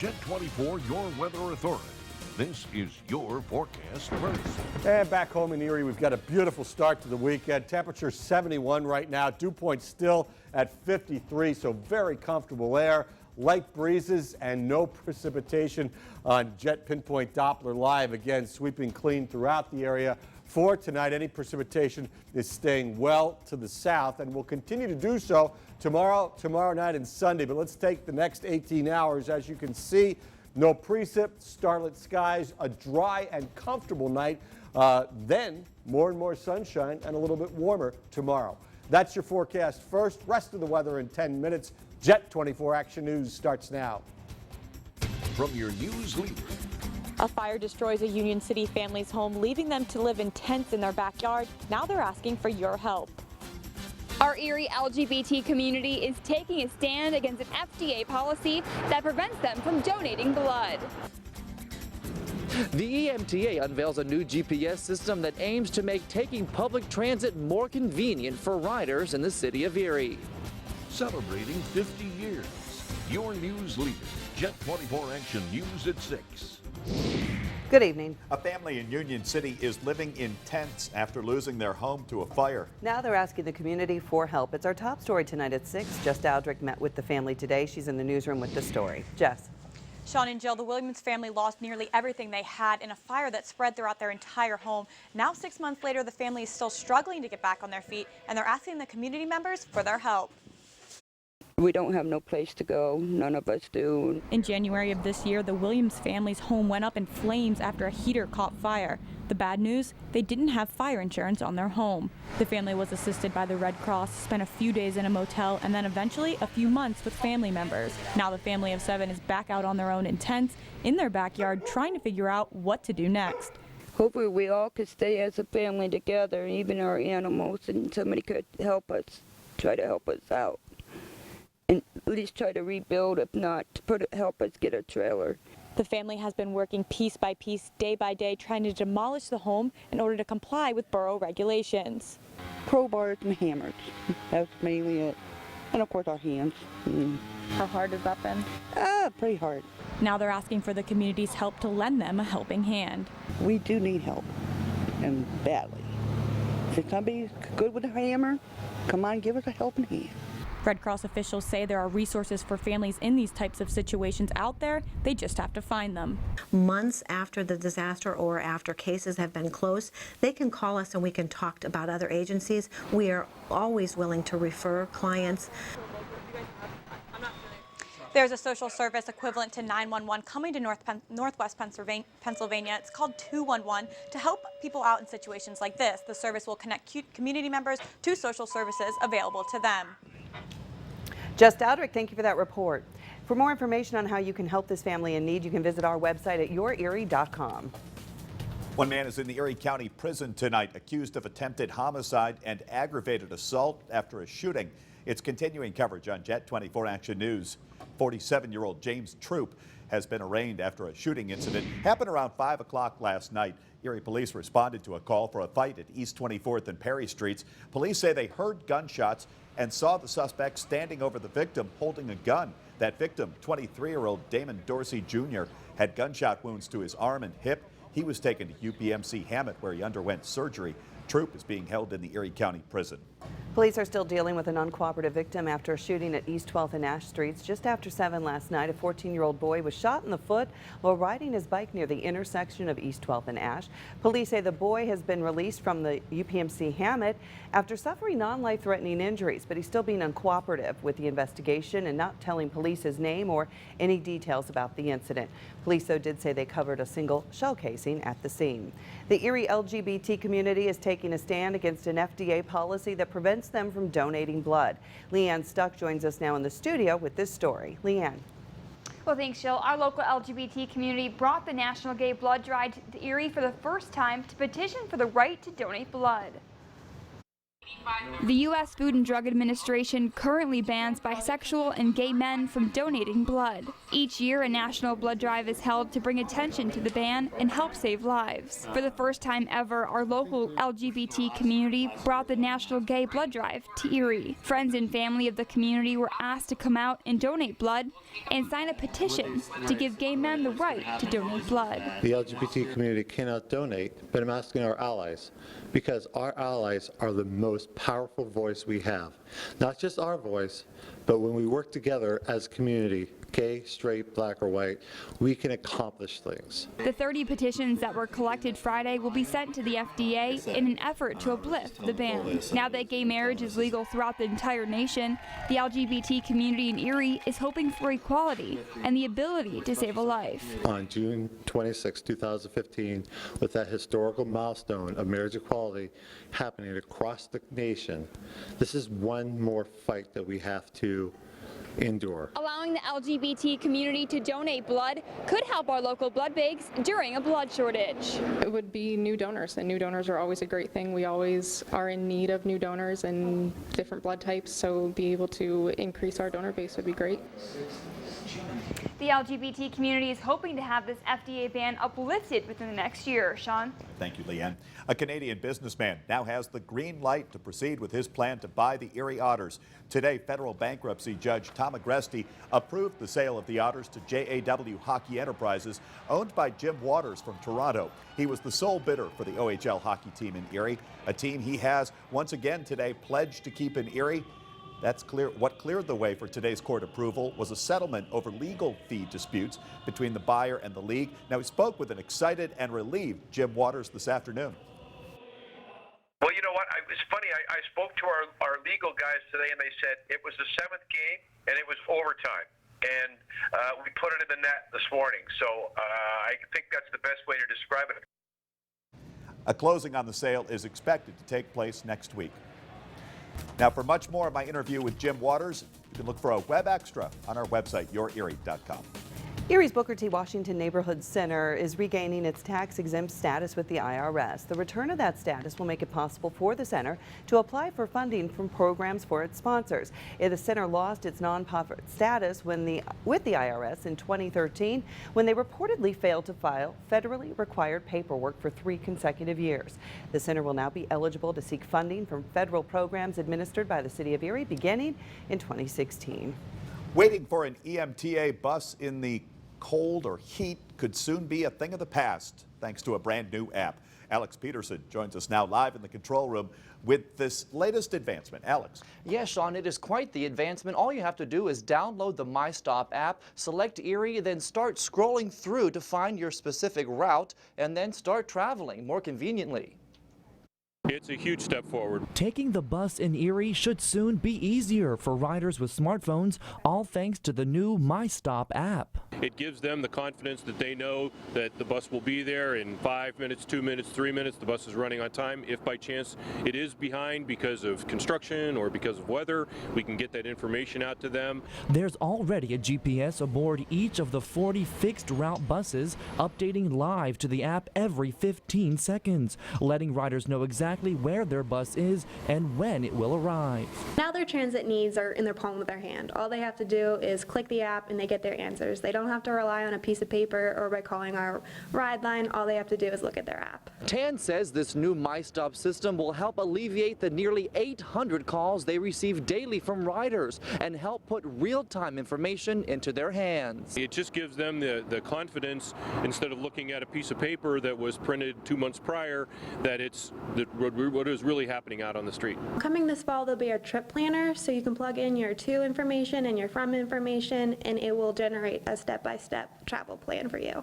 Jet 24, your weather authority. This is your forecast first. And back home in Erie, we've got a beautiful start to the weekend. Temperature 71 right now. Dew point still at 53, so very comfortable air. Light breezes and no precipitation on Jet Pinpoint Doppler Live. Again, sweeping clean throughout the area. For tonight, any precipitation is staying well to the south and will continue to do so tomorrow night and Sunday. But let's take the next 18 hours. As you can see, no precip, starlit skies, a dry and comfortable night. Then more and more sunshine and a little bit warmer tomorrow. That's your forecast first. Rest of the weather in 10 minutes. Jet 24 Action News starts now. From your news leader. A fire destroys a Union City family's home, leaving them to live in tents in their backyard. Now they're asking for your help. Our Erie LGBT community is taking a stand against an FDA policy that prevents them from donating blood. The EMTA unveils a new GPS system that aims to make taking public transit more convenient for riders in the city of Erie. Celebrating 50 years. Your news leader. Jet 24 Action News at 6. Good evening. A family in Union City is living in tents after losing their home to a fire. Now they're asking the community for help. It's our top story tonight at 6. Jess Dowdrick met with the family today. She's in the newsroom with the story. Jess. Sean and Jill, the Williams family lost nearly everything they had in a fire that spread throughout their entire home. Now, 6 months later, the family is still struggling to get back on their feet, and they're asking the community members for their help. We don't have no place to go. None of us do. In January of this year, the Williams family's home went up in flames after a heater caught fire. The bad news, they didn't have fire insurance on their home. The family was assisted by the Red Cross, spent a few days in a motel, and then eventually a few months with family members. Now the family of 7 is back out on their own in tents in their backyard, trying to figure out what to do next. Hopefully we all could stay as a family together, even our animals, and somebody could help us, try to help us out. And at least try to rebuild, if not, help us get a trailer. The family has been working piece by piece, day by day, trying to demolish the home in order to comply with borough regulations. Crowbars and hammers, that's mainly it. And of course our hands. How hard has that been? Pretty hard. Now they're asking for the community's help to lend them a helping hand. We do need help, and badly. If somebody's good with a hammer, come on, give us a helping hand. Red Cross officials say there are resources for families in these types of situations out there. They just have to find them. Months after the disaster or after cases have been closed, they can call us and we can talk about other agencies. We are always willing to refer clients. There's a social service equivalent to 911 coming to Northwest Pennsylvania. It's called 211 to help people out in situations like this. The service will connect community members to social services available to them. Jess Dowdrick, thank you for that report. For more information on how you can help this family in need, you can visit our website at yourerie.com. One man is in the Erie County Prison tonight, accused of attempted homicide and aggravated assault after a shooting. It's continuing coverage on Jet 24 Action News. 47-year-old James Troop has been arraigned after a shooting incident happened around 5 o'clock last night. Erie police responded to a call for a fight at East 24th and Perry Streets. Police say they heard gunshots and saw the suspect standing over the victim holding a gun. That victim, 23-year-old Damon Dorsey Jr., had gunshot wounds to his arm and hip. He was taken to UPMC Hammett, where he underwent surgery. Troop is being held in the Erie County Prison. Police are still dealing with an uncooperative victim after a shooting at East 12th and Ash Streets. Just after 7 last night, a 14-year-old boy was shot in the foot while riding his bike near the intersection of East 12th and Ash. Police say the boy has been released from the UPMC Hammett after suffering non-life-threatening injuries, but he's still being uncooperative with the investigation and not telling police his name or any details about the incident. Police, though, did say they covered a single shell casing at the scene. The Erie LGBT community is taking a stand against an FDA policy that prevents them from donating blood. Leanne Stuck joins us now in the studio with this story. Leanne. Well, thanks, Jill. Our local LGBT community brought the National Gay Blood Drive to Erie for the first time to petition for the right to donate blood. The U.S. Food and Drug Administration currently bans bisexual and gay men from donating blood. Each year, a national blood drive is held to bring attention to the ban and help save lives. For the first time ever, our local LGBT community brought the National Gay Blood Drive to Erie. Friends and family of the community were asked to come out and donate blood and sign a petition to give gay men the right to donate blood. The LGBT community cannot donate, but I'm asking our allies, because our allies are the most powerful voice we have. Not just our voice, but when we work together as a community, gay, straight, black, or white, we can accomplish things. The 30 petitions that were collected Friday will be sent to the FDA in an effort to uplift the ban. Now that gay marriage is legal throughout the entire nation, the LGBT community in Erie is hoping for equality and the ability to save a life. On June 26, 2015, with that historical milestone of marriage equality happening across the nation, this is one more fight that we have to endure. Allowing the LGBT community to donate blood could help our local blood banks during a blood shortage. It would be new donors, and new donors are always a great thing. We always are in need of new donors and different blood types, so be able to increase our donor base would be great. The LGBT community is hoping to have this FDA ban uplifted within the next year. Sean? Thank you, Leanne. A Canadian businessman now has the green light to proceed with his plan to buy the Erie Otters. Today, federal bankruptcy judge Tom Agresti approved the sale of the Otters to JAW Hockey Enterprises, owned by Jim Waters from Toronto. He was the sole bidder for the OHL hockey team in Erie, a team he has once again today pledged to keep in Erie. That's clear. What cleared the way for today's court approval was a settlement over legal fee disputes between the buyer and the league. Now, we spoke with an excited and relieved Jim Waters this afternoon. Well, you know what? It's funny. I spoke to our legal guys today, and they said it was the 7th game, and it was overtime. And we put it in the net this morning. So I think that's the best way to describe it. A closing on the sale is expected to take place next week. Now, for much more of my interview with Jim Waters, you can look for a web extra on our website, yourerie.com. Erie's Booker T. Washington Neighborhood Center is regaining its tax-exempt status with the IRS. The return of that status will make it possible for the center to apply for funding from programs for its sponsors. The center lost its nonprofit status with the IRS in 2013 when they reportedly failed to file federally required paperwork for 3 consecutive years. The center will now be eligible to seek funding from federal programs administered by the City of Erie beginning in 2016. Waiting for an EMTA bus in the cold or heat could soon be a thing of the past, thanks to a brand new app. Alex Peterson joins us now live in the control room with this latest advancement. Alex. Yes, Sean, it is quite the advancement. All you have to do is download the MyStop app, select Erie, then start scrolling through to find your specific route, and then start traveling more conveniently. It's a huge step forward. Taking the bus in Erie should soon be easier for riders with smartphones, all thanks to the new MyStop app. It gives them the confidence that they know that the bus will be there in 5 minutes, 2 minutes, 3 minutes. The bus is running on time. If by chance it is behind because of construction or because of weather, we can get that information out to them. There's already a GPS aboard each of the 40 fixed route buses, updating live to the app every 15 seconds, letting riders know exactly where their bus is and when it will arrive. Now their transit needs are in their palm of their hand. All they have to do is click the app and they get their answers. They don't have to rely on a piece of paper or by calling our ride line. All they have to do is look at their app. Tan says this new MyStop system will help alleviate the nearly 800 calls they receive daily from riders and help put real-time information into their hands. It just gives them the confidence, instead of looking at a piece of paper that was printed 2 months prior, that it's what is really happening out on the street. Coming this fall, there'll be a trip planner, so you can plug in your to information and your from information, and it will generate a step-by-step travel plan for you.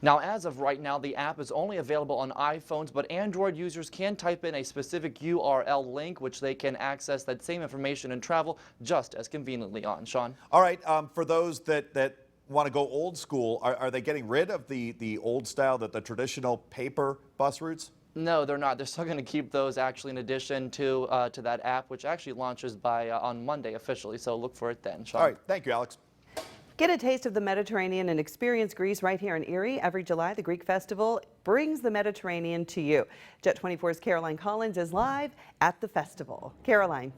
Now, as of right now, the app is only available on iPhones, but Android users can type in a specific URL link, which they can access that same information and travel just as conveniently on. Sean? All right, for those that want to go old school, are they getting rid of the old style, the traditional paper bus routes? No, they're not. They're still going to keep those actually in addition to that app, which actually launches on Monday officially. So look for it then, Sean. All right. Thank you, Alex. Get a taste of the Mediterranean and experience Greece right here in Erie. Every July, the Greek Festival brings the Mediterranean to you. Jet 24's Caroline Collins is live at the festival. Caroline.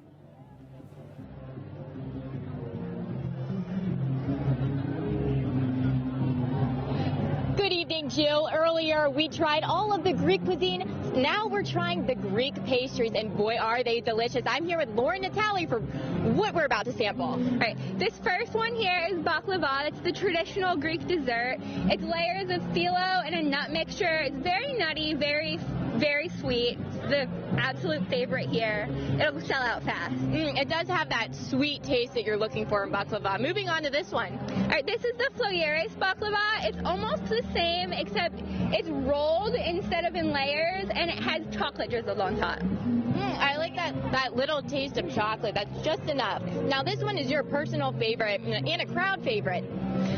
Good evening, Jill. Earlier, we tried all of the Greek cuisine. Now we're trying the Greek pastries, and boy, are they delicious. I'm here with Lauren Natali for what we're about to sample. All right, this first one here is baklava. It's the traditional Greek dessert. It's layers of phyllo and a nut mixture. It's very nutty, very sweet. It's the absolute favorite here. It'll sell out fast. It does have that sweet taste that you're looking for in baklava. Moving on to this one. All right, this is the florieres baklava. It's almost the same, except it's rolled instead of in layers, and it has chocolate drizzled on top. I like that little taste of chocolate. That's just enough. Now, this one is your personal favorite and a crowd favorite.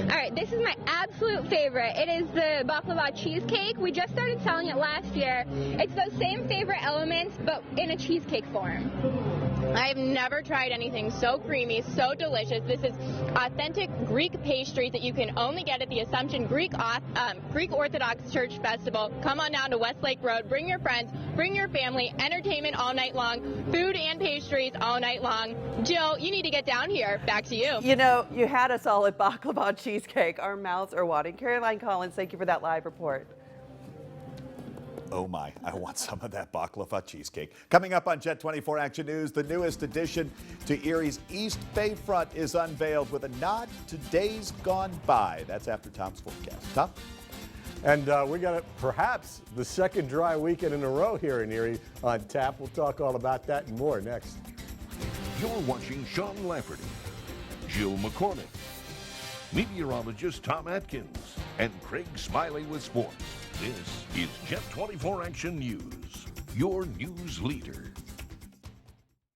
All right, this is my absolute favorite. It is the baklava cheesecake. We just started selling it last year. It's those same favorite elements, but in a cheesecake form. I've never tried anything so creamy, so delicious. This is authentic Greek pastries that you can only get at the Assumption Greek Orthodox Church Festival. Come on down to Westlake Road. Bring your friends, bring your family. Entertainment all night long. Food and pastries all night long. Jill, you need to get down here. Back to you. You know, you had us all at baklava cheesecake. Our mouths are watering. Caroline Collins, thank you for that live report. Oh my, I want some of that baklava cheesecake. Coming up on Jet 24 Action News, the newest addition to Erie's East Bayfront is unveiled with a nod to days gone by. That's after Tom's forecast. Tom? And we got perhaps the second dry weekend in a row here in Erie on tap. We'll talk all about that and more next. You're watching Sean Lafferty, Jill McCormick, meteorologist Tom Atkins, and Craig Smiley with sports. This is Jet 24 Action News, your news leader.